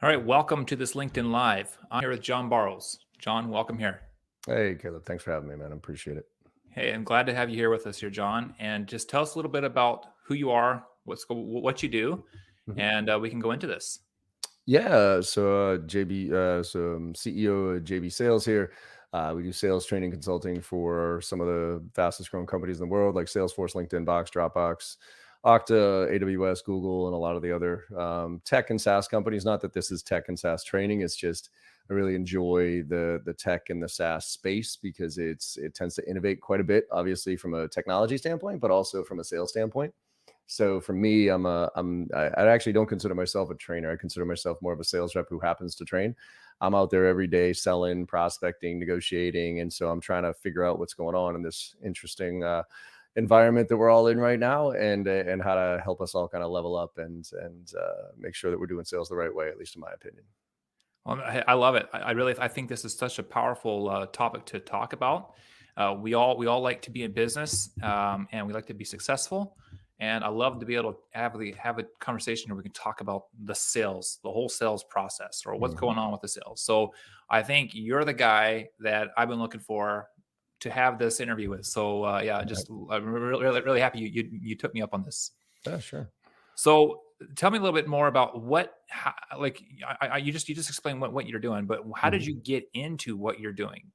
All right, welcome to this LinkedIn Live. I'm here with John Barrows. John, welcome here. Hey, Caleb. Thanks for having me, man. I appreciate it. Hey, I'm glad to have you here with us here, John. And just tell us a little bit about who you are, what you do, Mhm. and we can go into this. Yeah. JB, I'm CEO of JB Sales here. We do sales training consulting for some of the fastest growing companies in the world, like Salesforce, LinkedIn, Box, Dropbox, Okta, AWS, Google, and a lot of the other tech and SaaS companies. Not that this is tech and SaaS training; it's just I really enjoy the tech and the SaaS space because it tends to innovate quite a bit, obviously from a technology standpoint, but also from a sales standpoint. So for me, I actually don't consider myself a trainer. I consider myself more of a sales rep who happens to train. I'm out there every day selling, prospecting, negotiating, and so I'm trying to figure out what's going on in this interesting environment that we're all in right now, and how to help us all kind of level up and make sure that we're doing sales the right way, at least in my opinion. Well, I love it. I think this is such a powerful topic to talk about. We all like to be in business, and we like to be successful. And I love to be able to have a conversation where we can talk about the sales, the whole sales process, or what's Mhm. going on with the sales. So I think you're the guy that I've been looking for to have this interview with. So yeah, Right. just I'm really happy you took me up on this. Yeah, sure. So tell me a little bit more about like you just explained what you're doing, but how did Mhm. you get into what you're doing?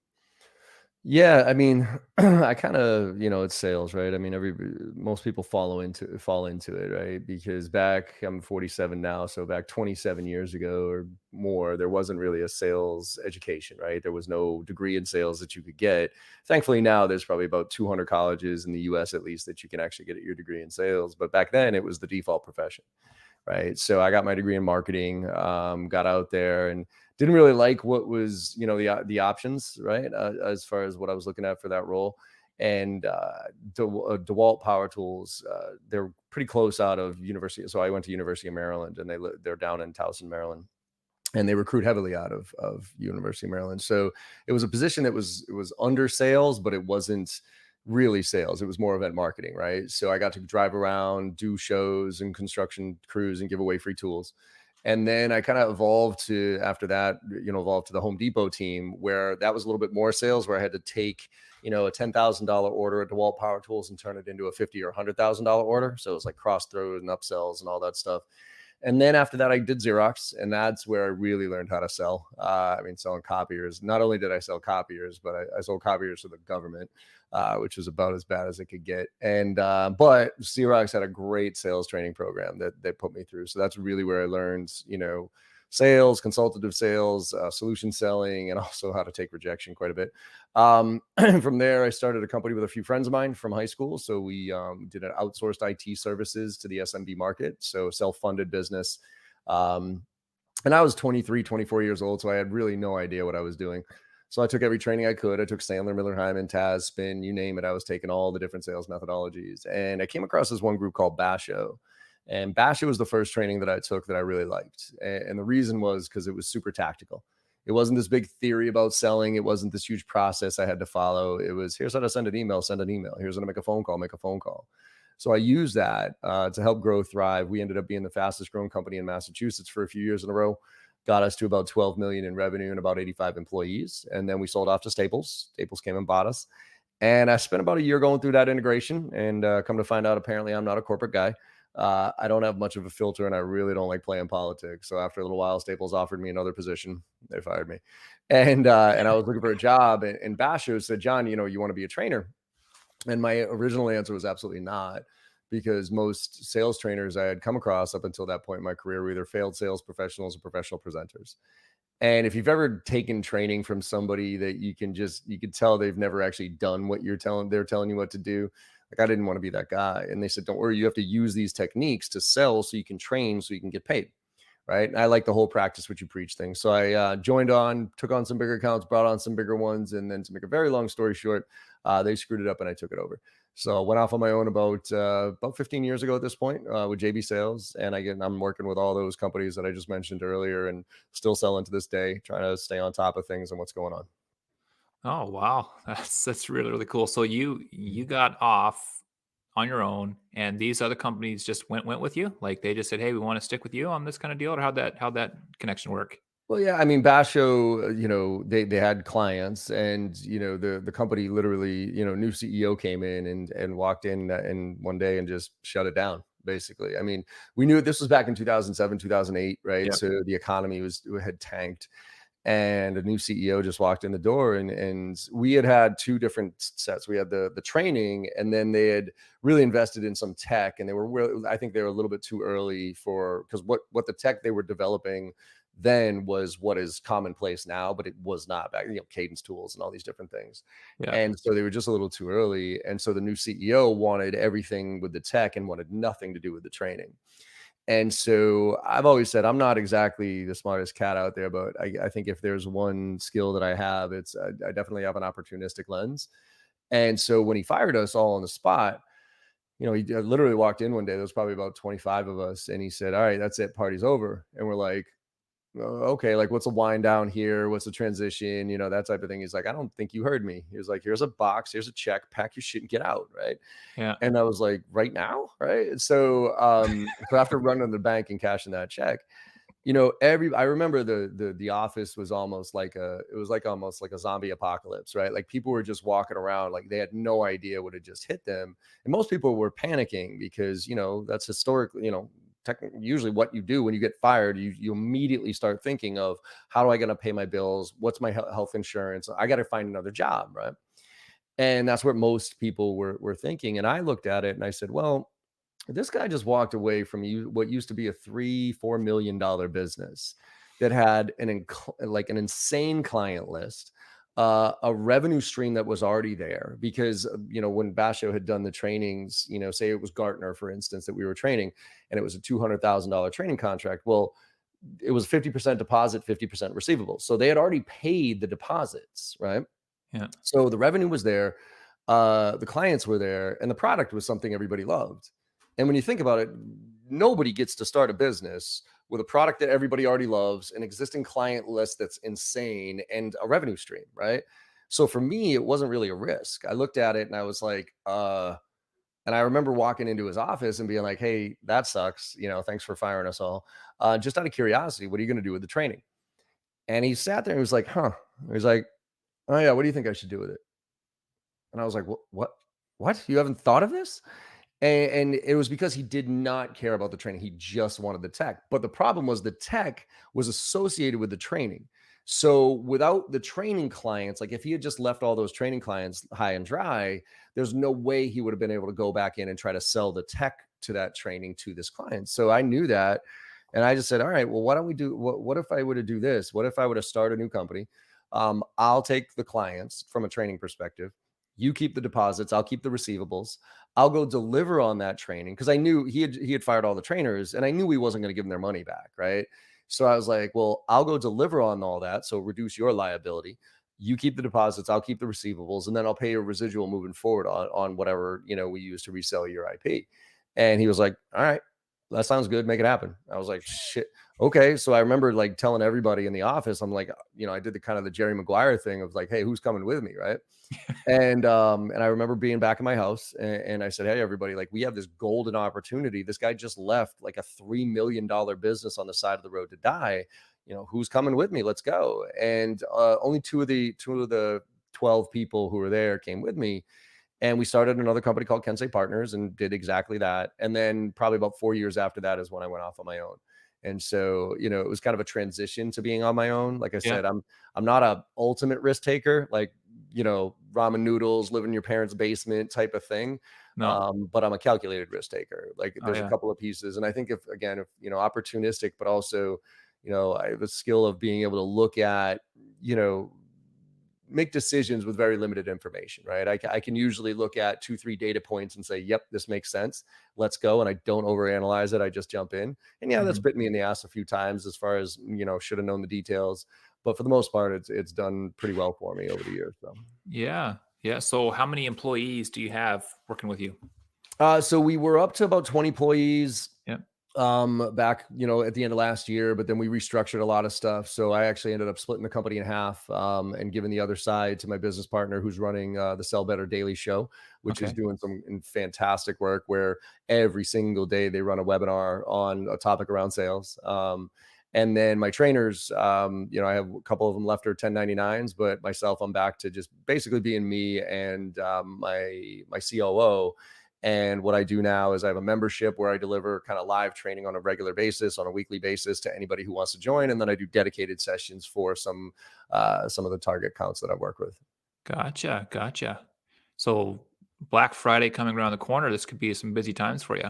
Yeah, I mean, I kind of, it's sales, right? I mean, most people fall into it, right? Because I'm 47 now, so back 27 years ago or more, there wasn't really a sales education, right? There was no degree in sales that you could get. Thankfully, now there's probably about 200 colleges in the US at least that you can actually get your degree in sales, but back then it was the default profession, right? So I got my degree in marketing, got out there and didn't really like what was, the options, right? As far as what I was looking at for that role. And DeWalt Power Tools, they're pretty close out of university. So I went to University of Maryland, and they're down in Towson, Maryland, and they recruit heavily out of University of Maryland. So it was a position that it was under sales, but it wasn't really sales. It was more event marketing, right? So I got to drive around, do shows and construction crews, and give away free tools. And then I kind of evolved to after that, evolved to the Home Depot team, where that was a little bit more sales, where I had to take, a $10,000 order at DeWalt Power Tools and turn it into a 50 or $100,000 order. So it was like cross throws and upsells and all that stuff. And then after that, I did Xerox, and that's where I really learned how to sell. I mean, selling copiers. Not only did I sell copiers, but I sold copiers to the government, which was about as bad as it could get. And but Xerox had a great sales training program that they put me through. So that's really where I learned, sales, consultative sales, solution selling, and also how to take rejection quite a bit. From there, I started a company with a few friends of mine from high school. So we did an outsourced IT services to the SMB market, so self-funded business. Um, and I was 23, 24 years old, so I had really no idea what I was doing. So I took every training I could. I took Sandler, Miller, Hyman, Taz, Spin, you name it. I was taking all the different sales methodologies. And I came across this one group called Basho. And Basho was the first training that I took that I really liked. And the reason was because it was super tactical. It wasn't this big theory about selling. It wasn't this huge process I had to follow. It was here's how to send an email, send an email. Here's how to make a phone call, make a phone call. So I used that to help grow Thrive. We ended up being the fastest growing company in Massachusetts for a few years in a row, got us to about 12 million in revenue and about 85 employees. And then we sold off to Staples. Staples came and bought us. And I spent about a year going through that integration, and come to find out, apparently I'm not a corporate guy. I don't have much of a filter, and I really don't like playing politics. So after a little while, Staples offered me another position. They fired me, and I was looking for a job. And Basho said, John, you want to be a trainer? And my original answer was absolutely not, because most sales trainers I had come across up until that point in my career were either failed sales professionals or professional presenters. And if you've ever taken training from somebody that you could tell they've never actually done what they're telling you what to do. Like, I didn't want to be that guy. And they said, don't worry, you have to use these techniques to sell so you can train so you can get paid. Right. And I like the whole practice what you preach thing. So I joined on, took on some bigger accounts, brought on some bigger ones. And then, to make a very long story short, they screwed it up and I took it over. So I went off on my own about 15 years ago at this point, with JB Sales. And again, I'm working with all those companies that I just mentioned earlier, and still selling to this day, trying to stay on top of things and what's going on. Oh wow, that's really cool. So you Mhm. got off. on your own, and these other companies just went with you? Like they just said, "Hey, we want to stick with you on this kind of deal," or how'd that connection work? Well, yeah, I mean, Basho, they had clients, and the company literally, new CEO came in and walked in and one day and just shut it down. Basically, I mean, we knew this was back in 2007, 2008, right? Yeah, So the economy had tanked, and a new CEO just walked in the door, and we had two different sets. We had the training, and then they had really invested in some tech, and they were really, I think they were a little bit too early for, because what the tech they were developing then was what is commonplace now, but it was not back, cadence tools and all these different things. yeah, And so they were just a little too early. And so the new CEO wanted everything with the tech and wanted nothing to do with the training. And so I've always said I'm not exactly the smartest cat out there, but I think if there's one skill that I have, it's I definitely have an opportunistic lens. And so when he fired us all on the spot, he literally walked in one day. There was probably about 25 of us, and he said, "All right, that's it. Party's over." And we're like, okay, like what's a wind down here? What's the transition? That type of thing. He's like, "I don't think you heard me." He was like, "Here's a box, here's a check, pack your shit and get out." Right. yeah, And I was like, "Right now?" Right. So after running to the bank and cashing that check, I remember the office was almost like it was like almost like a zombie apocalypse, right? Like people were just walking around like they had no idea what had just hit them. And most people were panicking because, that's historically, usually what you do when you get fired, you immediately start thinking of, how do I gonna pay my bills? What's my health insurance? I got to find another job, right? And that's what most people were thinking. And I looked at it and I said, well, this guy just walked away from what used to be a $3-4 million business that had like an insane client list, a revenue stream that was already there. Because when Basho had done the trainings, say it was Gartner, for instance, that we were training, and it was a $200,000 training contract. Well, it was 50% deposit, 50% receivable. So they had already paid the deposits, right? yeah, So the revenue was there, the clients were there, and the product was something everybody loved. And when you think about it, nobody gets to start a business with a product that everybody already loves, an existing client list that's insane, and a revenue stream, right? So for me, it wasn't really a risk. I looked at it and I was like, and I remember walking into his office and being like, "Hey, that sucks. Thanks for firing us all. Just out of curiosity, what are you going to do with the training?" And he sat there and he was like, "Huh." He was like, "Oh yeah, what do you think I should do with it?" And I was like, What? You haven't thought of this?" And it was because he did not care about the training. He just wanted the tech. But the problem was the tech was associated with the training. So without the training clients, like if he had just left all those training clients high and dry, there's no way he would have been able to go back in and try to sell the tech to that training to this client. So I knew that. And I just said, all right, well, why don't we do what if I were to do this? What if I were to start a new company? I'll take the clients from a training perspective. You keep the deposits, I'll keep the receivables. I'll go deliver on that training, because I knew he had fired all the trainers, and I knew he wasn't going to give them their money back, right? So I was like, well, I'll go deliver on all that, so reduce your liability. You keep the deposits, I'll keep the receivables, and then I'll pay your residual moving forward on whatever we use to resell your IP. And he was like, all right, that sounds good, make it happen. I was like, shit, okay. So I remember like telling everybody in the office, I'm like, I did the kind of the Jerry Maguire thing of like, hey, who's coming with me, right? And I remember being back in my house, and I said, "Hey, everybody, like we have this golden opportunity. This guy just left like a $3 million business on the side of the road to die. Who's coming with me? Let's go." And only two of the 12 people who were there came with me, and we started another company called Kensei Partners and did exactly that. And then probably about 4 years after that is when I went off on my own. And so, it was kind of a transition to being on my own. Like I yeah. said, I'm not a ultimate risk taker, like, ramen noodles, live in your parents' basement type of thing. No. But I'm a calculated risk taker. Like Oh there's a yeah. couple of pieces. And I think if opportunistic, but also, I have a skill of being able to look at, make decisions with very limited information, right? I can usually look at 2, 3 data points and say, yep, this makes sense. Let's go. And I don't overanalyze it. I just jump in. And yeah, that's Mhm. bit me in the ass a few times as far as, should have known the details. But for the most part, it's done pretty well for me over the years. So. Yeah. Yeah. So how many employees do you have working with you? So we were up to about 20 employees. Yeah. Back, at the end of last year, but then we restructured a lot of stuff. So I actually ended up splitting the company in half, and giving the other side to my business partner who's running the Sell Better Daily Show, which is Okay. doing some fantastic work where every single day they run a webinar on a topic around sales. And then my trainers, I have a couple of them left are 1099s, but myself, I'm back to just basically being me and my COO. And what I do now is I have a membership where I deliver kind of live training on a regular basis, on a weekly basis to anybody who wants to join. And then I do dedicated sessions for some of the target accounts that I work with. Gotcha. Gotcha. So Black Friday coming around the corner. This could be some busy times for you.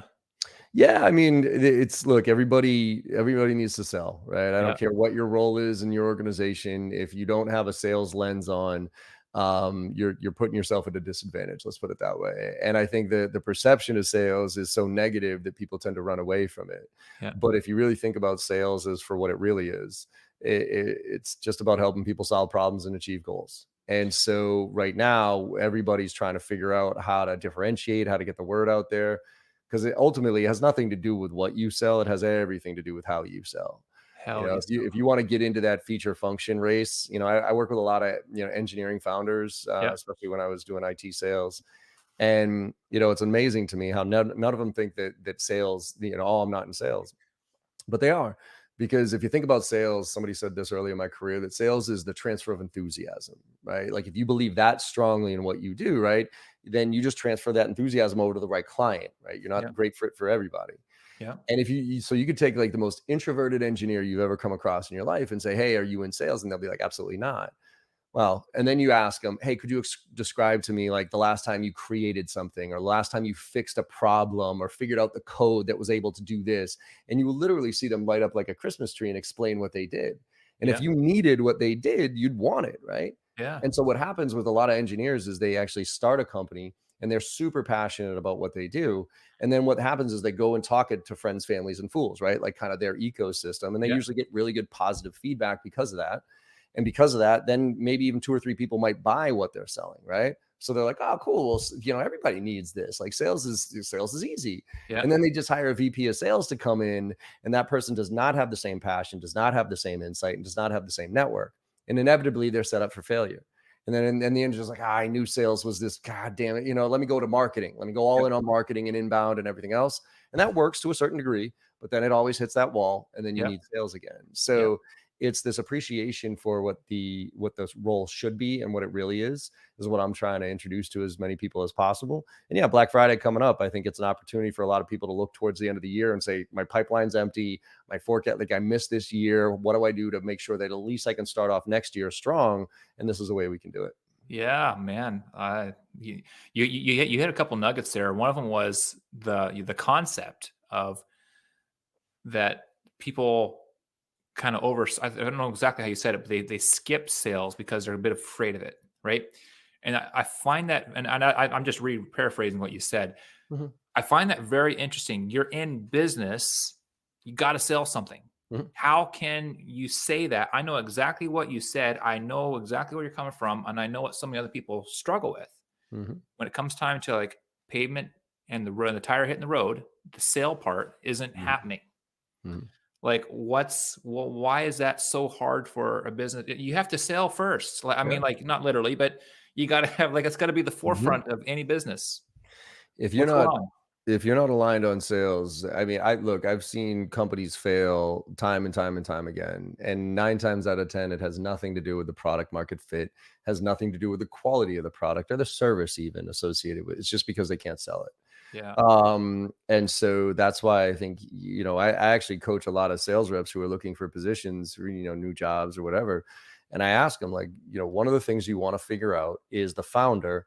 Yeah, I mean, it's look, everybody needs to sell, right? I Yeah. don't care what your role is in your organization. If you don't have a sales lens on, you're putting yourself at a disadvantage. Let's put it that way. And I think the perception of sales is so negative that people tend to run away from it. Yeah. But if you really think about sales as for what it really is, it's just about helping people solve problems and achieve goals. And so right now, everybody's trying to figure out how to differentiate, how to get the word out there because it ultimately has nothing to do with what you sell. It has everything to do with how you sell. Hell If yes. you want to get into that feature function race, I work with a lot of engineering founders, Yeah. especially when I was doing IT sales, and it's amazing to me how none of them think that sales, oh, I'm not in sales, but they are. Because if you think about sales, somebody said this early in my career that sales is the transfer of enthusiasm, right? Like if you believe that strongly in what you do, right, then you just transfer that enthusiasm over to the right client, right? You're not Yeah. a great fit for everybody. Yeah. And if so you could take like the most introverted engineer you've ever come across in your life and say, "Hey, are you in sales?" And they'll be like, "Absolutely not." Well, and then you ask them, "Hey, could you describe to me like the last time you created something or the last time you fixed a problem or figured out the code that was able to do this?" And you will literally see them light up like a Christmas tree and explain what they did. And if Yeah. you needed what they did, you'd want it, right? Yeah. And so what happens with a lot of engineers is they actually start a company and they're super passionate about what they do. And then what happens is they go and talk it to friends, families, and fools, right? Like kind of their ecosystem. And they Yeah. usually get really good positive feedback because of that. And because of that, then maybe even two or three people might buy what they're selling, right? So they're like, "Oh, cool. Well, everybody needs this. Like sales is easy." Yeah. And then they just hire a VP of sales to come in, and that person does not have the same passion, does not have the same insight, and does not have the same network. And inevitably, they're set up for failure. And then in the end, just like, I knew sales was this. God damn it! Let me go to marketing. Let me go all Yep. in on marketing and inbound and everything else. And that works to a certain degree, but then it always hits that wall, and then you Yep. need sales again. Yep. So it's this appreciation for what the role should be and what it really is what I'm trying to introduce to as many people as possible. And yeah, Black Friday coming up, I think it's an opportunity for a lot of people to look towards the end of the year and say, my pipeline's empty, my forecast, like I missed this year. What do I do to make sure that at least I can start off next year strong? And this is a way we can do it. Yeah, man. You hit a couple nuggets there. One of them was the concept of that people kind of I don't know exactly how you said it, but they skip sales because they're a bit afraid of it, right? And I find that, I'm just paraphrasing what you said. Mhm, I find that very interesting. You're in business, you got to sell something. mhm, How can you say that? I know exactly what you said. I know exactly where you're coming from, and I know what so many other people struggle with. mhm, When it comes time to like pavement and the tire hitting the road, the sale part isn't mhm, happening. mhm. Like, why is that so hard for a business? You have to sell first. Like, I Yeah. mean, like not literally, but you got to have like it's got to be the Mhm. forefront of any business. If you're What's going not on? if you're not aligned on sales, I mean, I've seen companies fail time and time and time again. And 9 times out of 10, it has nothing to do with the product market fit, has nothing to do with the quality of the product or the service even associated with it. It's just because they can't sell it. Yeah, And so that's why I think, I actually coach a lot of sales reps who are looking for positions, or, new jobs or whatever. And I ask them, like, one of the things you want to figure out is the founder,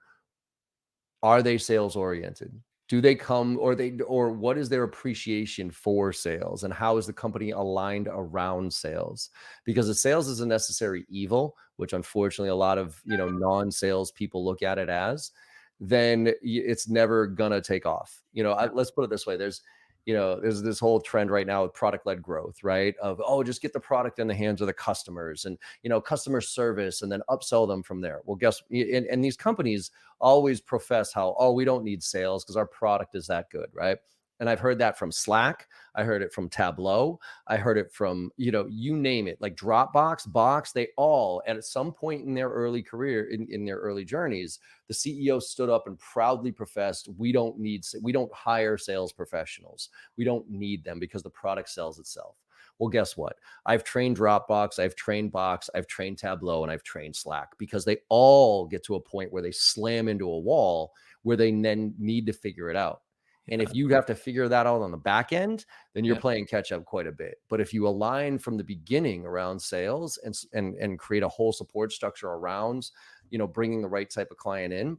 are they sales oriented? Do they come or what is their appreciation for sales and how is the company aligned around sales? Because the sales is a necessary evil, which unfortunately a lot of, non-sales people look at it as, then it's never gonna take off. yeah, Let's put it this way. There's this whole trend right now with product-led growth, right? Of, oh, just get the product in the hands of the customers and, customer service and then upsell them from there. Well, and these companies always profess how, oh, we don't need sales because our product is that good, right? And I've heard that from Slack. I heard it from Tableau. I heard it from, you name it, like Dropbox, Box, they all, at some point in their early career, in their early journeys, the CEO stood up and proudly professed, we don't hire sales professionals. We don't need them because the product sells itself. Well, guess what? I've trained Dropbox, I've trained Box, I've trained Tableau, and I've trained Slack, because they all get to a point where they slam into a wall where they then need to figure it out. And Yeah. if you have to figure that out on the back end, then you're Yeah. playing catch up quite a bit. But if you align from the beginning around sales, and create a whole support structure around, bringing the right type of client in,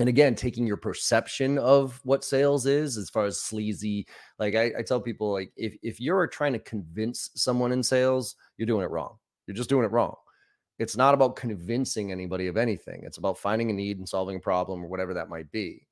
and again, taking your perception of what sales is, as far as sleazy, like I tell people, like, if you're trying to convince someone in sales, you're doing it wrong. You're just doing it wrong. It's not about convincing anybody of anything. It's about finding a need and solving a problem, or whatever that might be.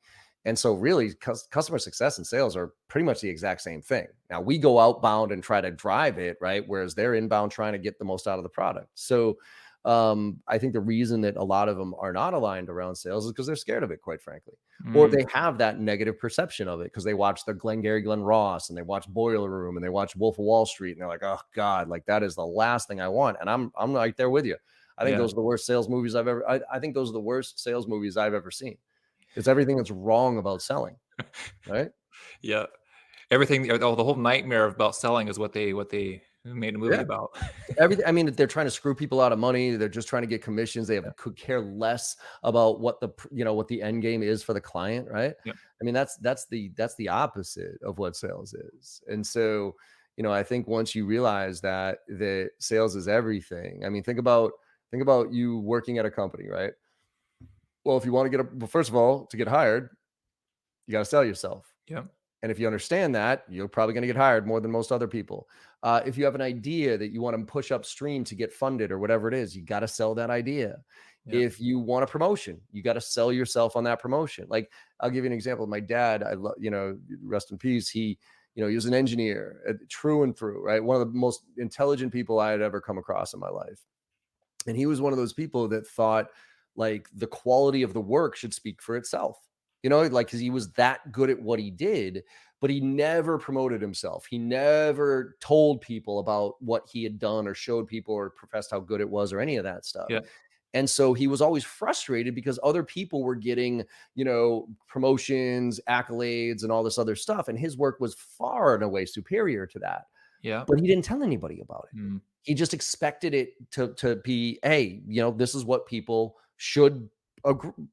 And so really, customer success and sales are pretty much the exact same thing. Now, we go outbound and try to drive it, right? Whereas they're inbound trying to get the most out of the product. So I think the reason that a lot of them are not aligned around sales is because they're scared of it, quite frankly, or Mm, they have that negative perception of it because they watch the Glengarry Glen Ross, and they watch Boiler Room, and they watch Wolf of Wall Street, and they're like, oh God, like that is the last thing I want. And I'm right there with you. I think yeah. those are the worst sales movies I've ever. I think those are the worst sales movies I've ever seen. It's everything that's wrong about selling, right? Yeah. Everything, the whole nightmare about selling is what they made a movie Yeah. about. Everything. I mean, they're trying to screw people out of money. They're just trying to get commissions. They Yeah. could care less about what the end game is for the client, right? Yeah. I mean, that's the opposite of what sales is. And so, I think once you realize that sales is everything. I mean, think about you working at a company, right? Well, if you want to well, first of all, to get hired, you got to sell yourself. Yeah. And if you understand that, you're probably going to get hired more than most other people. If you have an idea that you want to push upstream to get funded or whatever it is, you got to sell that idea. Yeah. If you want a promotion, you got to sell yourself on that promotion. Like, I'll give you an example. My dad, I love, rest in peace. He was an engineer, true and through, right? One of the most intelligent people I had ever come across in my life. And he was one of those people that thought, like, the quality of the work should speak for itself. Like, because he was that good at what he did, but he never promoted himself. He never told people about what he had done, or showed people, or professed how good it was, or any of that stuff. Yeah. And so he was always frustrated because other people were getting, promotions, accolades, and all this other stuff. And his work was far and away superior to that, Yeah. but he didn't tell anybody about it. Mm, He just expected it to be, hey, this is what people should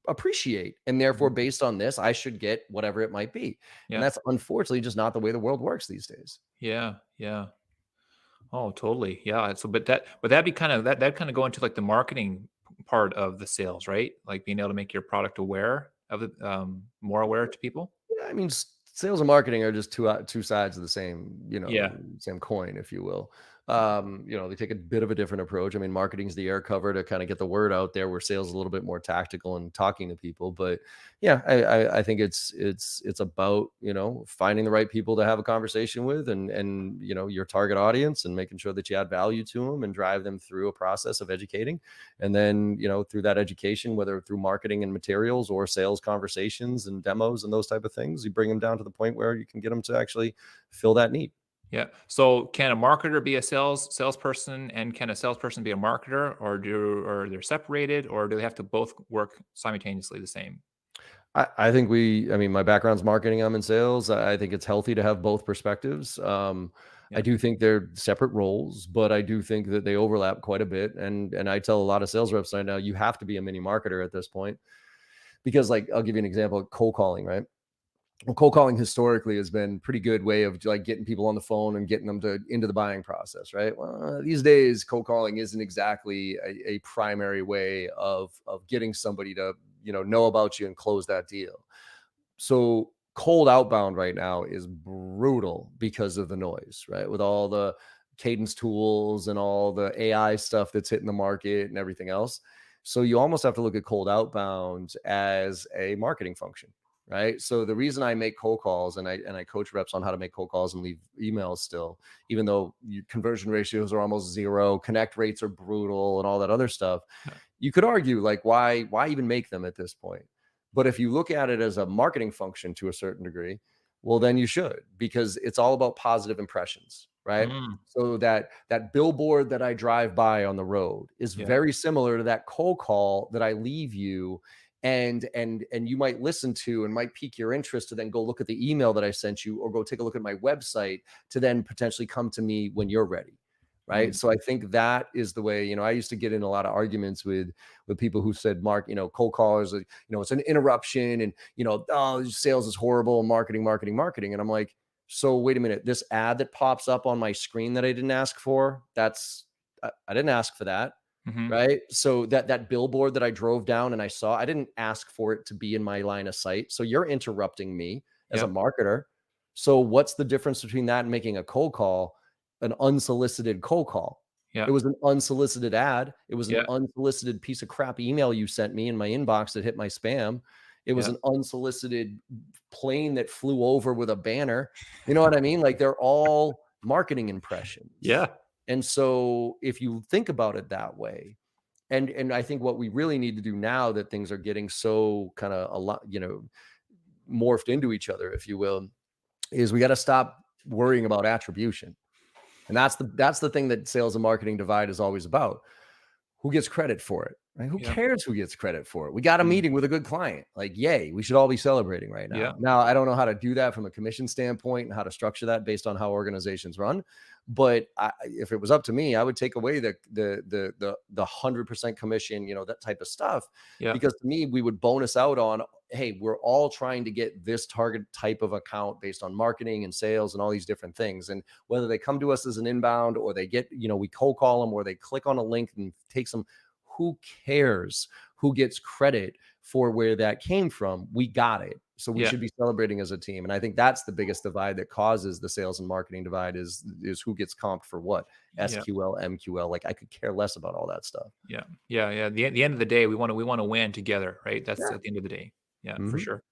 appreciate, and therefore, mhm. based on this, I should get whatever it might be. And Yeah. that's unfortunately just not the way the world works these days. Yeah. Yeah. Oh, totally. Yeah. So, but that'd be kind of that kind of go into like the marketing part of the sales, right? Like being able to make your product aware of it, more aware to people. Yeah, I mean, sales and marketing are just two sides of the same, Yeah. same coin, if you will. They take a bit of a different approach. I mean, marketing's the air cover to kind of get the word out there, where sales is a little bit more tactical and talking to people. But yeah, I think it's about, finding the right people to have a conversation with, and your target audience, and making sure that you add value to them and drive them through a process of educating. And then, through that education, whether through marketing and materials, or sales conversations and demos and those type of things, you bring them down to the point where you can get them to actually fill that need. Yeah. So can a marketer be a salesperson, and can a salesperson be a marketer, or they're separated, or do they have to both work simultaneously the same? I think I mean, my background's marketing, I'm in sales. I think it's healthy to have both perspectives. I Yeah. do think they're separate roles, but I do think that they overlap quite a bit. And I tell a lot of sales reps right now, you have to be a mini marketer at this point, because, like, I'll give you an example: cold calling, right? Well, cold calling historically has been pretty good way of, like, getting people on the phone and getting them into the buying process, right? Well, these days, cold calling isn't exactly a primary way of getting somebody to know about you and close that deal. So cold outbound right now is brutal because of the noise, right? With all the cadence tools and all the AI stuff that's hitting the market and everything else. So you almost have to look at cold outbound as a marketing function, right? So the reason I make cold calls, and I coach reps on how to make cold calls and leave emails still, even though conversion ratios are almost zero, connect rates are brutal, and all that other stuff. Yeah. You could argue, like, why even make them at this point? But if you look at it as a marketing function to a certain degree, Well, then you should, because it's all about positive impressions, right? Mm, So that billboard that I drive by on the road is yeah. very similar to that cold call that I leave you, and you might listen to and might pique your interest to then go look at the email that I sent you, or go take a look at my website to then potentially come to me when you're ready. Right. Mm, So I think that is the way, I used to get in a lot of arguments with people who said, Mark, cold callers, it's an interruption, and, oh, sales is horrible, marketing, marketing, marketing. And I'm like, so wait a minute, this ad that pops up on my screen that I didn't ask for, I didn't ask for that. mhm. Right. So that billboard that I drove down and I saw, I didn't ask for it to be in my line of sight. So you're interrupting me as a Yep, marketer. So what's the difference between that and making a cold call, an unsolicited cold call? It yep, was an unsolicited ad. It was an yep, unsolicited piece of crap email you sent me in my inbox that hit my spam. It was yep. an unsolicited plane that flew over with a banner. You know what I mean? Like, they're all marketing impressions. Yeah, And so if you think about it that way, and I think what we really need to do now that things are getting so kind of a lot, morphed into each other, if you will, is we got to stop worrying about attribution. And that's the thing that sales and marketing divide is always about. Who gets credit for it? Right? Who yep, cares who gets credit for it? We got a mm, meeting with a good client. Like, yay, we should all be celebrating right now. yeah, Now, I don't know how to do that from a commission standpoint and how to structure that based on how organizations run. But if it was up to me, I would take away the 100% commission, that type of stuff, yeah, because to me, we would bonus out on, hey, we're all trying to get this target type of account based on marketing and sales and all these different things. And whether they come to us as an inbound, or they get, we cold call them, or they click on a link and take some, who cares who gets credit for where that came from? We got it. So we yeah, should be celebrating as a team. And I think that's the biggest divide that causes the sales and marketing divide is who gets comped for what, yeah, SQL, MQL. Like, I could care less about all that stuff. yeah, yeah, yeah. The end of the day, we wanna win together, right? That's Yeah. at the end of the day. Yeah, for Hmm. sure.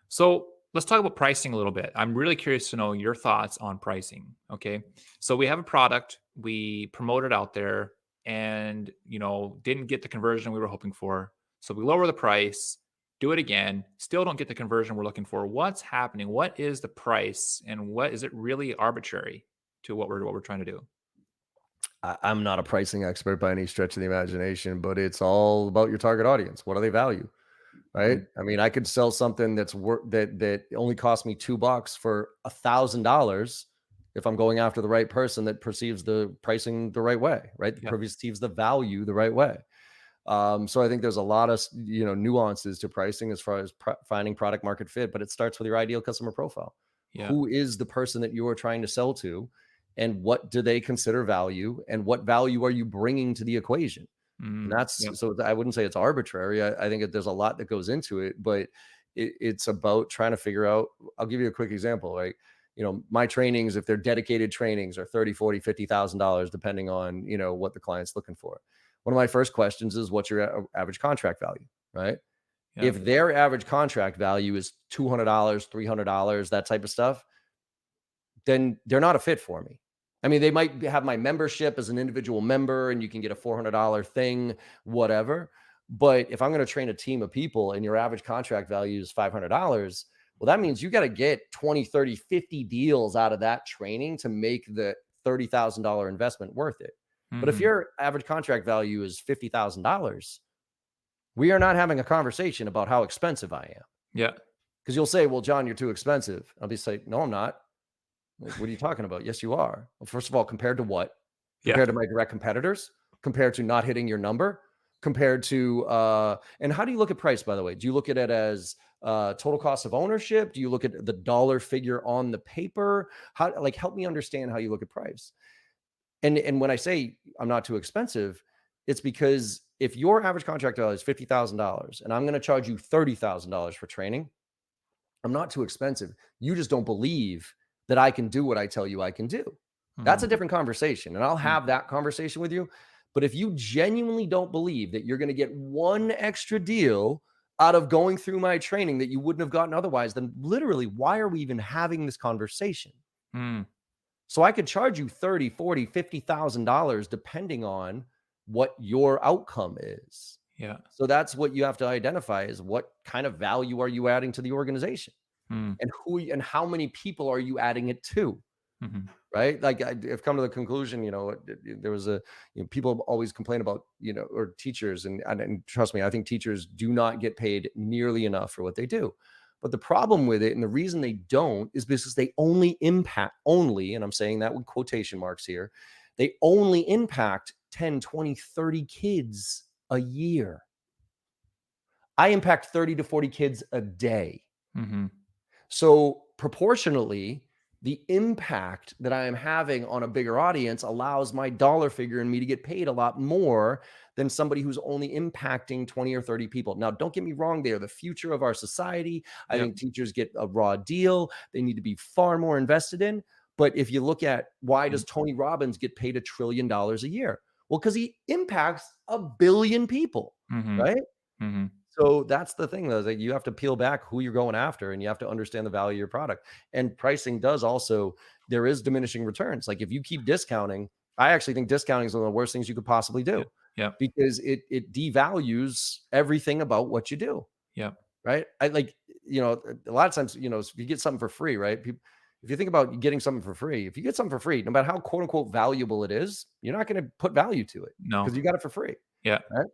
So let's talk about pricing a little bit. I'm really curious to know your thoughts on pricing. Okay. So we have a product, we promote it out there, and didn't get the conversion we were hoping for. So we lower the price, do it again, still don't get the conversion we're looking for. What's happening? What is the price? And what is it really arbitrary to what we're trying to do? I'm not a pricing expert by any stretch of the imagination, but it's all about your target audience. What do they value? Right? Mhm. I mean, I could sell something that only cost me $2 for $1,000 if I'm going after the right person that perceives the pricing the right way, right? That Yeah. perceives the value the right way. So I think there's a lot of nuances to pricing as far as finding product market fit, but it starts with your ideal customer profile. Yeah. Who is the person that you are trying to sell to, and what do they consider value, and what value are you bringing to the equation? And Mm, that's, yep. so I wouldn't say it's arbitrary. I think there's a lot that goes into it, but it's about trying to figure out. I'll give you a quick example. Right? My trainings, if they're dedicated trainings, are 30, 40, $50,000, depending on, what the client's looking for. One of my first questions is, what's your average contract value? Right? Yeah. If their average contract value is $200, $300, that type of stuff, then they're not a fit for me. I mean, they might have my membership as an individual member, and you can get a $400 thing, whatever. But if I'm going to train a team of people and your average contract value is $500, well, that means you got to get 20, 30, 50 deals out of that training to make the $30,000 investment worth it. But if Mhm. your average contract value is $50,000, we are not having a conversation about how expensive I am. Yeah. Because you'll say, well, John, you're too expensive. I'll be saying, no, I'm not. Like, what are you talking about? Yes, you are. Well, first of all, compared to what? Yeah. Compared to my direct competitors? Compared to not hitting your number? Compared to and how do you look at price, by the way? Do you look at it as total cost of ownership? Do you look at the dollar figure on the paper? How, like, help me understand how you look at price. And when I say I'm not too expensive, it's because if your average contract value is $50,000 and I'm going to charge you $30,000 for training, I'm not too expensive. You just don't believe that I can do what I tell you I can do. That's Mhm. a different conversation. And I'll Mm. have that conversation with you. But if you genuinely don't believe that you're going to get one extra deal out of going through my training that you wouldn't have gotten otherwise, then literally, why are we even having this conversation? Mm. So I could charge you 30, 40, $50,000 depending on what your outcome is. Yeah. So that's what you have to identify, is what kind of value are you adding to the organization? Mm, and and how many people are you adding it to? mhm. Right? Like I've come to the conclusion, there was people always complain about, or teachers, and trust me, I think teachers do not get paid nearly enough for what they do. But the problem with it, and the reason they don't, is because they only impact only, and I'm saying that with quotation marks here, they only impact 10, 20, 30 kids a year. I impact 30 to 40 kids a day. Mhm. So proportionally, the impact that I am having on a bigger audience allows my dollar figure and me to get paid a lot more than somebody who's only impacting 20 or 30 people. Now, don't get me wrong, they are the future of our society. I Yep. think teachers get a raw deal. They need to be far more invested in. But if you look at why Mm. does Tony Robbins get paid $1 trillion a year? Well, because he impacts 1 billion people, Mhm. right? Mhm. So that's the thing, though, is that you have to peel back who you're going after and you have to understand the value of your product. And pricing does also, there is diminishing returns. Like if you keep discounting, I actually think discounting is one of the worst things you could possibly Yep. do Yep. because it devalues everything about what you do. Yep. Right. I like, a lot of times, if you get something for free, right? If you think about getting something for free, if you get something for free, no matter how quote unquote valuable it is, you're not going to put value to it because No. you got it for free. Yeah. Right.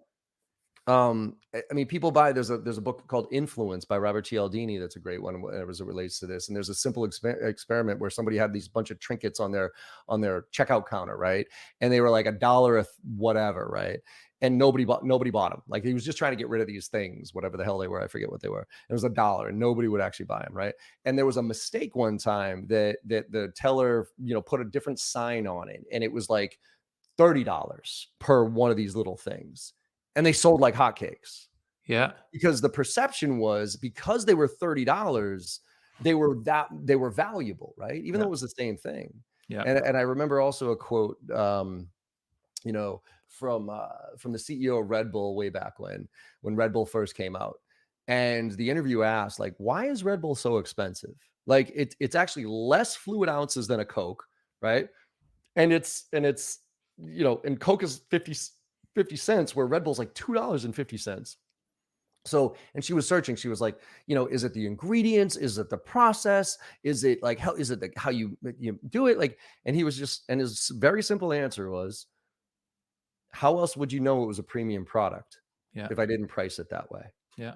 I mean, people buy there's a book called Influence by Robert Cialdini that's a great one as it relates to this. And there's a simple experiment where somebody had these bunch of trinkets on their checkout counter, right? And they were like $1 whatever, right? And nobody bought them. Like he was just trying to get rid of these things, whatever the hell they were. I forget what they were. It was $1, and nobody would actually buy them, right? And there was a mistake one time that the teller, put a different sign on it, and it was like $30 per one of these little things. And they sold like hotcakes Yeah. because the perception was because they were $30, they were valuable, right? Even though Yeah. it was the same thing. Yeah. And I remember also a quote, you know, from the CEO of Red Bull way back when Red Bull first came out. And the interview asked, like, why is Red Bull so expensive? Like it's actually less fluid ounces than a Coke, right? And it's and Coke is 50 cents where Red Bull's like $2.50. So, and she was searching, she was like, is it the ingredients, is it the process, is it like how, is it how you do it, like, and he was just, and his very simple answer was, how else would you know it was a premium product Yeah. if I didn't price it that way? Yeah.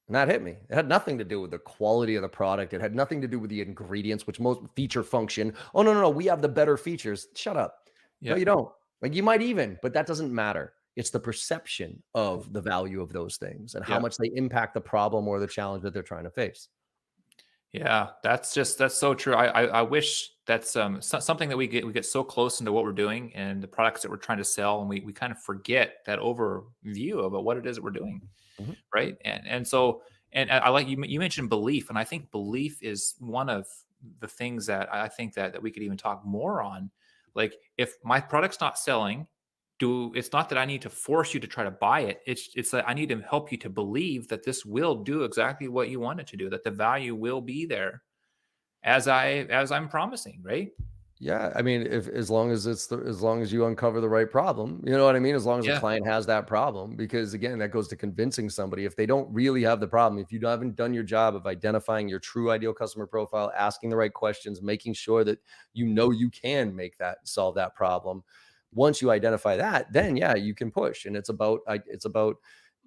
And that hit me. It had nothing to do with the quality of the product. It had nothing to do with the ingredients, which most feature function. Oh, no, no, no. We have the better features. Shut up. No, Yeah. you don't. Like you might even, but that doesn't matter. It's the perception of the value of those things and how Yeah. much they impact the problem or the challenge that they're trying to face. Yeah, that's so true. I wish that's something that we get so close into what we're doing and the products that we're trying to sell, and we kind of forget that overview about what it is that we're doing, Mhm. right? And I like you mentioned belief, and I think belief is one of the things that I think that we could even talk more on. Like if my product's not selling, do it's not that I need to force you to try to buy it. It's that I need to help you to believe that this will do exactly what you want it to do, that the value will be there as I'm promising, right? Yeah, I mean, if as long as as long as you uncover the right problem, you know what I mean? As long as the Yeah. client has that problem, because again, that goes to convincing somebody. If they don't really have the problem, if you haven't done your job of identifying your true ideal customer profile, asking the right questions, making sure that you can solve that problem. Once you identify that, then yeah, you can push. And it's about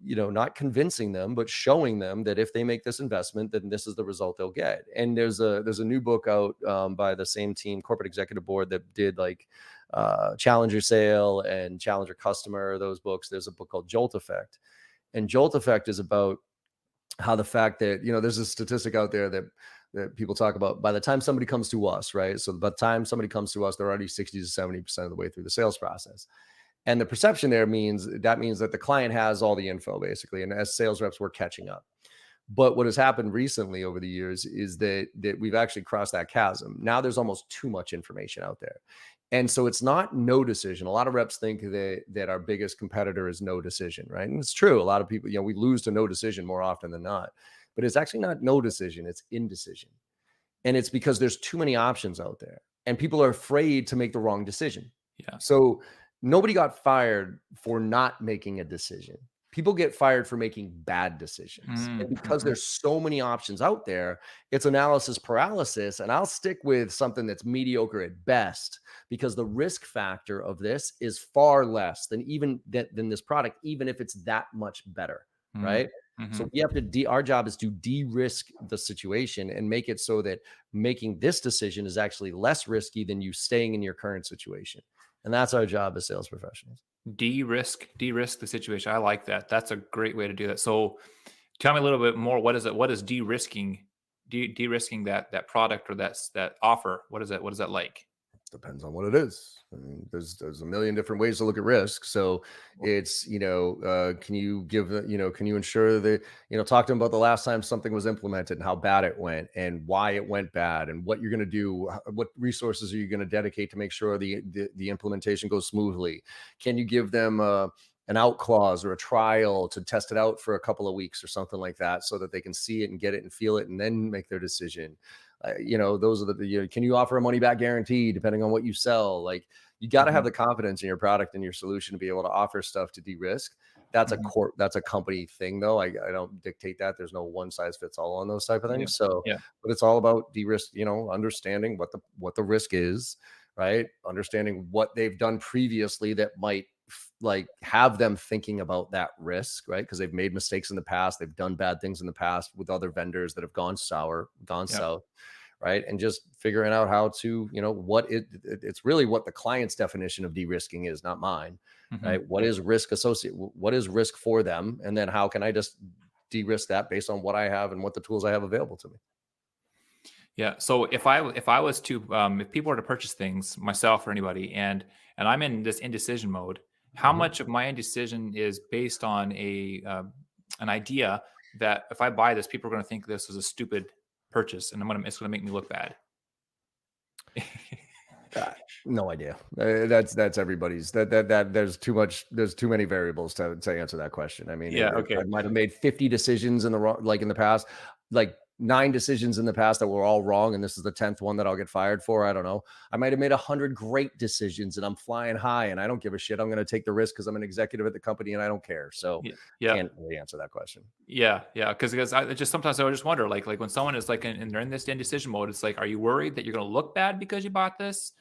not convincing them, but showing them that if they make this investment, then this is the result they'll get. And there's a new book out by the same team, corporate executive board, that did like Challenger Sale and Challenger Customer. Those books. There's a book called Jolt Effect, and Jolt Effect is about how the fact that there's a statistic out there that people talk about. By the time somebody comes to us, right? So by the time somebody comes to us, they're already 60 to 70% of the way through the sales process. And the perception there means that the client has all the info basically. And as sales reps, we're catching up. But what has happened recently over the years is that we've actually crossed that chasm. Now there's almost too much information out there. And so it's not no decision. A lot of reps think that our biggest competitor is no decision, right? And it's true. A lot of people, we lose to no decision more often than not. But it's actually not no decision, it's indecision. And it's because there's too many options out there and people are afraid to make the wrong decision. Yeah. So nobody got fired for not making a decision. people get fired for making bad decisions. And because Mm-hmm. there's so many options out there, it's analysis paralysis. And I'll stick with something that's mediocre at best because the risk factor of this is far less than than this product, even if it's that much better. Right. Mm-hmm. So we have to our job is to de-risk the situation and make it so that making this decision is actually less risky than you staying in your current situation. And that's our job as sales professionals. De-risk the situation. I like that. That's a great way to do that. So tell me a little bit more. What is it? What is de-risking? De-risking that product or that offer. What is that like? Depends on what it is. I mean, there's a million different ways to look at risk. So it's, can you give can you ensure that, talk to them about the last time something was implemented and how bad it went and why it went bad and what you're going to do, what resources are you going to dedicate to make sure the implementation goes smoothly. Can you give them an out clause or a trial to test it out for a couple of weeks or something like that so that they can see it and get it and feel it and then make their decision. Those are can you offer a money back guarantee depending on what you sell? Like, you got to Mhm, have the confidence in your product and your solution to be able to offer stuff to de-risk. mhm. That's a company thing though. I don't dictate that. There's no one size fits all on those type of Yeah, things. So, yeah. but it's all about de-risk, understanding what the risk is, right? Understanding what they've done previously that might like have them thinking about that risk, right? Because they've made mistakes in the past, they've done bad things in the past with other vendors that have gone Yeah. south, right? And just figuring out how to, it's really what the client's definition of de-risking is, not mine, Mhm. right? What is risk associated? What is risk for them? And then how can I just de-risk that based on what I have and what the tools I have available to me? Yeah. So if I was to if people were to purchase things, myself or anybody, and I'm in this indecision mode, how Mhm. much of my indecision is based on an idea that if I buy this, people are going to think this is a stupid purchase, and it's going to make me look bad. Uh, no idea. That's everybody's. That There's too many variables to answer that question. I mean, Yeah. if I Okay. might have made 50 decisions in the wrong, like in the past, like 9 decisions in the past that were all wrong, and this is the 10th one that I'll get fired for. I don't know. I might have made 100 great decisions, and I'm flying high, and I don't give a shit. I'm going to take the risk because I'm an executive at the company, and I don't care. So, Yeah. Yeah. can't really answer that question. Yeah, yeah, because I just sometimes I would just wonder, like when someone is like and they're in this indecision mode, it's like, are you worried that you're going to look bad because you bought this,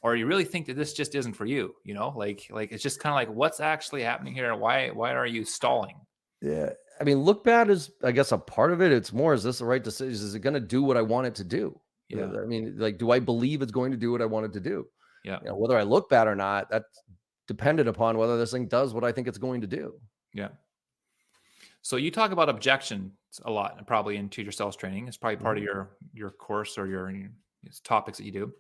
or you really think that this just isn't for you? You know, like it's just kind of like what's actually happening here? Why are you stalling? Yeah. I mean, look bad is, I guess, a part of it. It's more, is this the right decision? Is it going to do what I want it to do? Yeah, I mean, like, do I believe it's going to do what I want it to do? yeah, Whether I look bad or not, that's dependent upon whether this thing does what I think it's going to do. yeah. So you talk about objections a lot, and probably into your sales training. It's probably part Mhm. of your course or your topics that you do.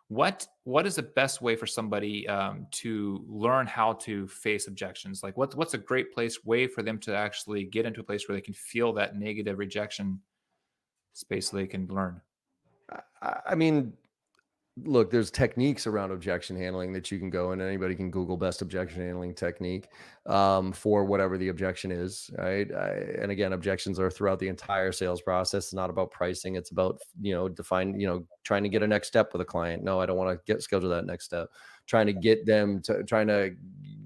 What is the best way for somebody to learn how to face objections? Like what's a great way for them to actually get into a place where they can feel that negative rejection space so they can learn? I mean, look, there's techniques around objection handling that you can go and anybody can Google best objection handling technique for whatever the objection is, right? And again, objections are throughout the entire sales process. It's not about pricing. It's about, trying to get a next step with a client. No, I don't want to schedule that next step. Trying to get them to trying to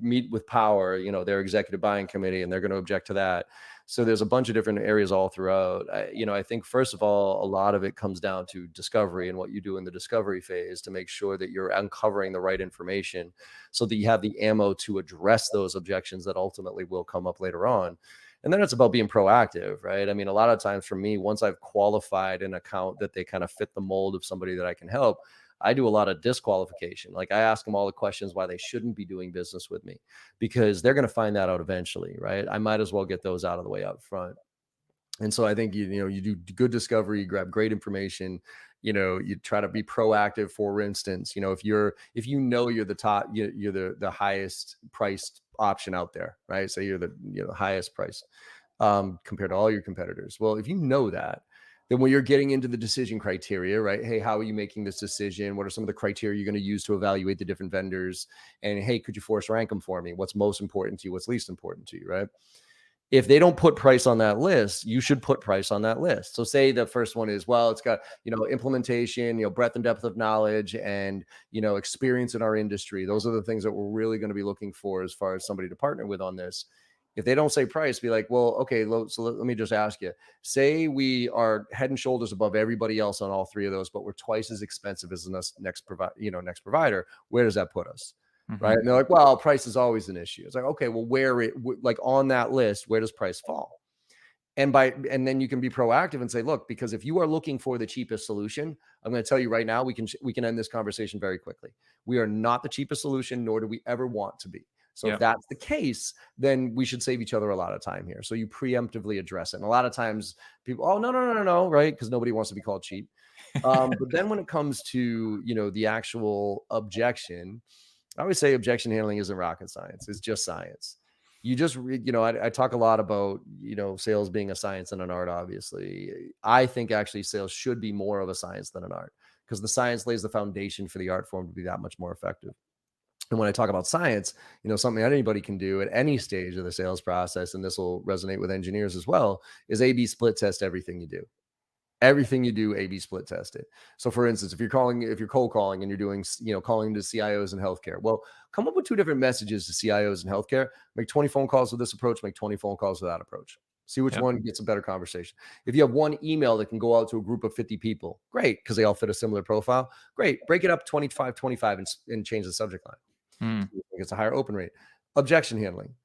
meet with power, their executive buying committee, and they're going to object to that. So there's a bunch of different areas all throughout. I think first of all, a lot of it comes down to discovery and what you do in the discovery phase to make sure that you're uncovering the right information so that you have the ammo to address those objections that ultimately will come up later on. And then it's about being proactive, right? I mean, a lot of times for me, once I've qualified an account that they kind of fit the mold of somebody that I can help, I do a lot of disqualification. Like, I ask them all the questions why they shouldn't be doing business with me because they're going to find that out eventually, right? I might as well get those out of the way up front. And so I think you do good discovery, you grab great information, you try to be proactive. For instance, if you're the top, you're the highest priced option out there, right? So you're the highest price compared to all your competitors. Well, if you know that, then when you're getting into the decision criteria, right? Hey, how are you making this decision? What are some of the criteria you're going to use to evaluate the different vendors? And hey, could you force rank them for me? What's most important to you? What's least important to you, right? If they don't put price on that list, you should put price on that list. So say the first one is, well, it's got, implementation, breadth and depth of knowledge and, experience in our industry. Those are the things that we're really going to be looking for as far as somebody to partner with on this. If they don't say price, be like, well, okay, so let me just ask you. Say we are head and shoulders above everybody else on all three of those, but we're twice as expensive as the next provider. Where does that put us? Right? Hmm. And they're like, well, price is always an issue. It's like, okay, well, like on that list, where does price fall? And then you can be proactive and say, look, because if you are looking for the cheapest solution, I'm going to tell you right now, we can end this conversation very quickly. We are not the cheapest solution, nor do we ever want to be. So if Yeah. that's the case, then we should save each other a lot of time here. So you preemptively address it. And a lot of times people, oh, no, no, no, no, no, right? Because nobody wants to be called cheap. But then when it comes to, the actual objection, I always say objection handling isn't rocket science. It's just science. You just read, I talk a lot about, sales being a science and an art, obviously. I think actually sales should be more of a science than an art, because the science lays the foundation for the art form to be that much more effective. And when I talk about science, something that anybody can do at any stage of the sales process, and this will resonate with engineers as well, is A/B split test everything you do. Everything you do, A/B split test it. So, for instance, if you're cold calling and you're doing, calling to CIOs in healthcare, well, come up with two different messages to CIOs in healthcare. Make 20 phone calls with this approach. Make 20 phone calls with that approach. See which Yeah. one gets a better conversation. If you have one email that can go out to a group of 50 people, great, because they all fit a similar profile. Great, break it up 25, 25, and change the subject line. Mm. It's a higher open rate. Objection handling.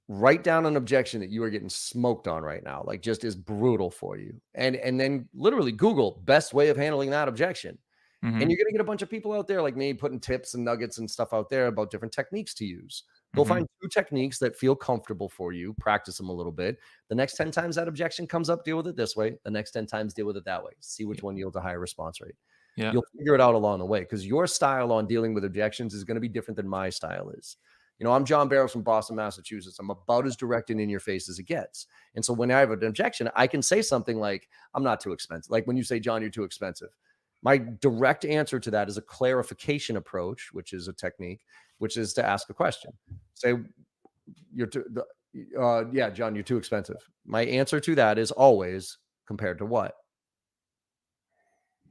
Write down an objection that you are getting smoked on right now, like just is brutal for you. And then literally Google best way of handling that objection. And Hmm. you're going to get a bunch of people out there like me putting tips and nuggets and stuff out there about different techniques to use. Go Hmm. find two techniques that feel comfortable for you, practice them a little bit. The next 10 times that objection comes up, deal with it this way. The next 10 times, deal with it that way. See which one yields a higher response rate. Yeah. You'll figure it out along the way, because your style on dealing with objections is going to be different than my style is. I'm John Barrows from Boston, Massachusetts. I'm about as direct and in your face as it gets. And so when I have an objection, I can say something like, I'm not too expensive. Like when you say, John, you're too expensive. My direct answer to that is a clarification approach, which is a technique, which is to ask a question. Say, yeah, John, you're too expensive. My answer to that is always, compared to what?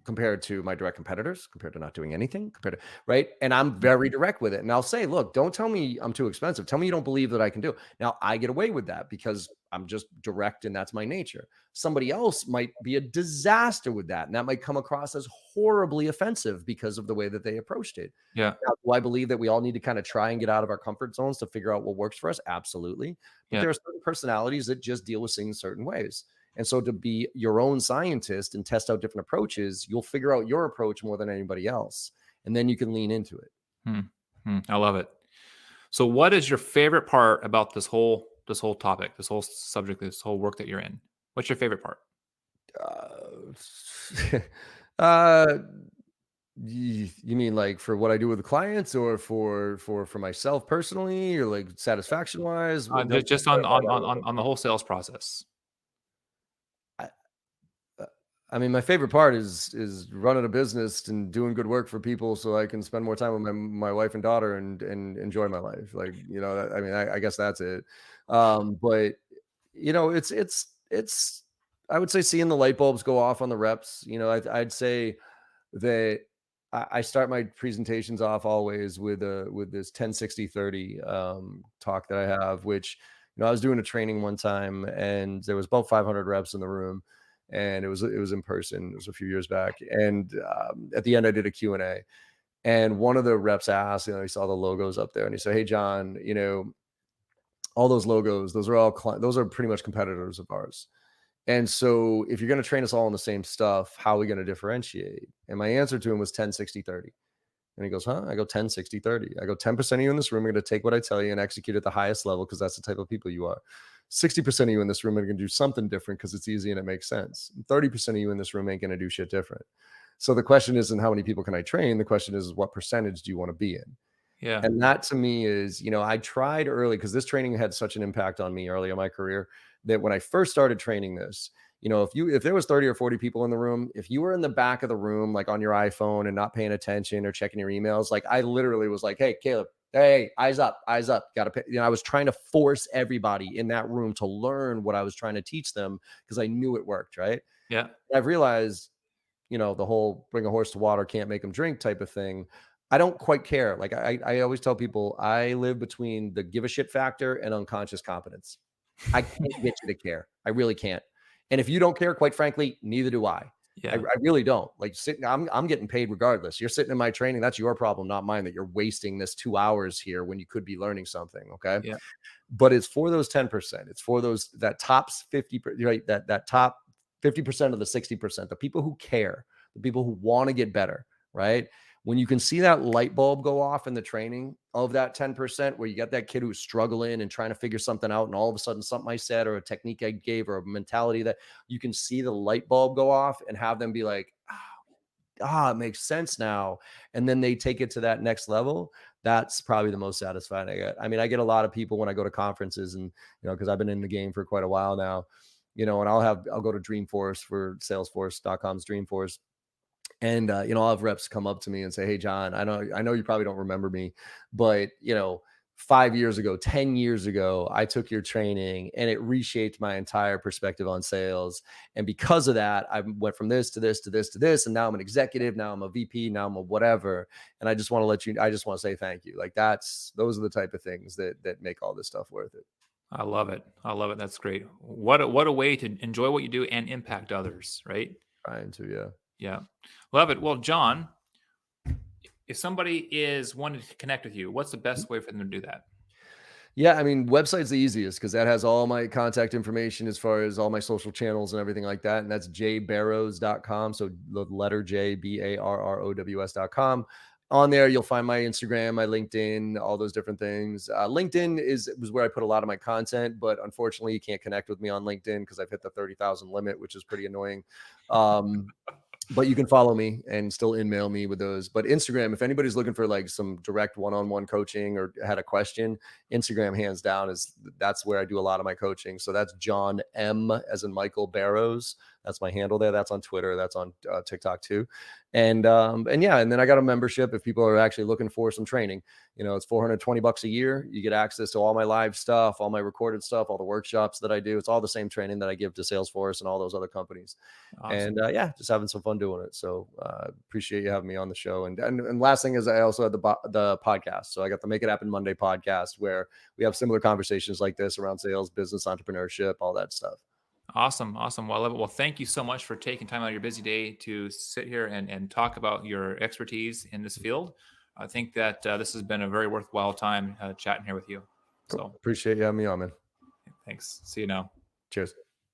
Compared to my direct competitors, compared to not doing anything, compared to, right? And I'm very direct with it. And I'll say, look, don't tell me I'm too expensive. Tell me you don't believe that I can do it. Now, I get away with that because I'm just direct and that's my nature. Somebody else might be a disaster with that. And that might come across as horribly offensive because of the way that they approached it. Yeah. Now, do I believe that we all need to kind of try and get out of our comfort zones to figure out what works for us? Absolutely. But Yeah. there are certain personalities that just deal with things certain ways. And so to be your own scientist and test out different approaches, you'll figure out your approach more than anybody else. And then you can lean into it. Hmm. Hmm. I love it. So, what is your favorite part about this whole topic, this whole subject, this whole work that you're in? What's your favorite part? Uh, uh, you mean like for what I do with the clients, or for myself personally, or like satisfaction wise? Just on the whole sales process. Uh, I mean, my favorite part is running a business and doing good work for people, so I can spend more time with my wife and daughter and enjoy my life. Like, I mean, I guess that's it. But it's I would say seeing the light bulbs go off on the reps. I'd say that I start my presentations off always with this 10-60-30 talk that I have, which I was doing a training one time and there was about 500 reps in the room, and it was in person. It was a few years back, and at the end I did a Q&A, and one of the reps asked, he saw the logos up there, and he said, "Hey John, all those logos, those are pretty much competitors of ours. And so if you're going to train us all on the same stuff, how are we going to differentiate?" And my answer to him was 10-60-30. And he goes, "Huh?" I go 10-60-30. I go, 10% of you in this room are going to take what I tell you and execute at the highest level because that's the type of people you are. 60% of you in this room are going to do something different because it's easy and it makes sense. 30% of you in this room ain't going to do shit different. So the question isn't how many people can I train? The question is, what percentage do you want to be in? Yeah. And that to me is, I tried early because this training had such an impact on me early in my career that when I first started training this, if there was 30 or 40 people in the room, if you were in the back of the room, like on your iPhone and not paying attention or checking your emails, like I literally was like, "Hey, Caleb, hey, eyes up, got to pay." I was trying to force everybody in that room to learn what I was trying to teach them because I knew it worked. Right. Yeah. I've realized, the whole bring a horse to water, can't make them drink type of thing. I don't quite care. Like I always tell people, I live between the give a shit factor and unconscious competence. I can't get you to care. I really can't. And if you don't care, quite frankly, neither do I. Yeah. I really don't. Like sitting, I'm getting paid regardless. You're sitting in my training. That's your problem, not mine. That you're wasting this 2 hours here when you could be learning something. Okay. Yeah. But it's for those 10%. It's for those that top 50, right? That top 50% of the 60%, the people who care, the people who want to get better, right? When you can see that light bulb go off in the training of that 10%, where you got that kid who's struggling and trying to figure something out, and all of a sudden something I said or a technique I gave or a mentality that you can see the light bulb go off and have them be like, it makes sense now. And then they take it to that next level. That's probably the most satisfying I get. I mean, I get a lot of people when I go to conferences and, because I've been in the game for quite a while now, and I'll go to Dreamforce for Salesforce.com's Dreamforce. And I'll have reps come up to me and say, "Hey, John, I know you probably don't remember me, but 5 years ago, 10 years ago, I took your training and it reshaped my entire perspective on sales. And because of that, I went from this to this to this to this. And now I'm an executive. Now I'm a VP. Now I'm a whatever. And I just want to say thank you. Like those are the type of things that make all this stuff worth it. I love it. I love it. That's great. What a way to enjoy what you do and impact others, right? Trying to, yeah. Yeah. Love it. Well, John, if somebody is wanting to connect with you, what's the best way for them to do that? Yeah, I mean, website's the easiest because that has all my contact information as far as all my social channels and everything like that. And that's jbarrows.com. So the letter J, BARROWS.com. On there, you'll find my Instagram, my LinkedIn, all those different things. LinkedIn was where I put a lot of my content, but unfortunately, you can't connect with me on LinkedIn because I've hit the 30,000 limit, which is pretty annoying. But you can follow me and still email me with those. But Instagram, if anybody's looking for like some direct one-on-one coaching or had a question, Instagram hands down that's where I do a lot of my coaching. So that's John M as in Michael Barrows. That's my handle there. That's on Twitter. That's on TikTok too. And yeah, and then I got a membership if people are actually looking for some training. It's $420 a year. You get access to all my live stuff, all my recorded stuff, all the workshops that I do. It's all the same training that I give to Salesforce and all those other companies. Awesome. And yeah, just having some fun doing it. So appreciate you having me on the show. And last thing is I also had the podcast. So I got the Make It Happen Monday podcast where we have similar conversations like this around sales, business, entrepreneurship, all that stuff. Awesome. Awesome. Well, I love it. Well, thank you so much for taking time out of your busy day to sit here and talk about your expertise in this field. I think that this has been a very worthwhile time chatting here with you. Cool. So Appreciate you having me on, man. thanks. See you now. Cheers.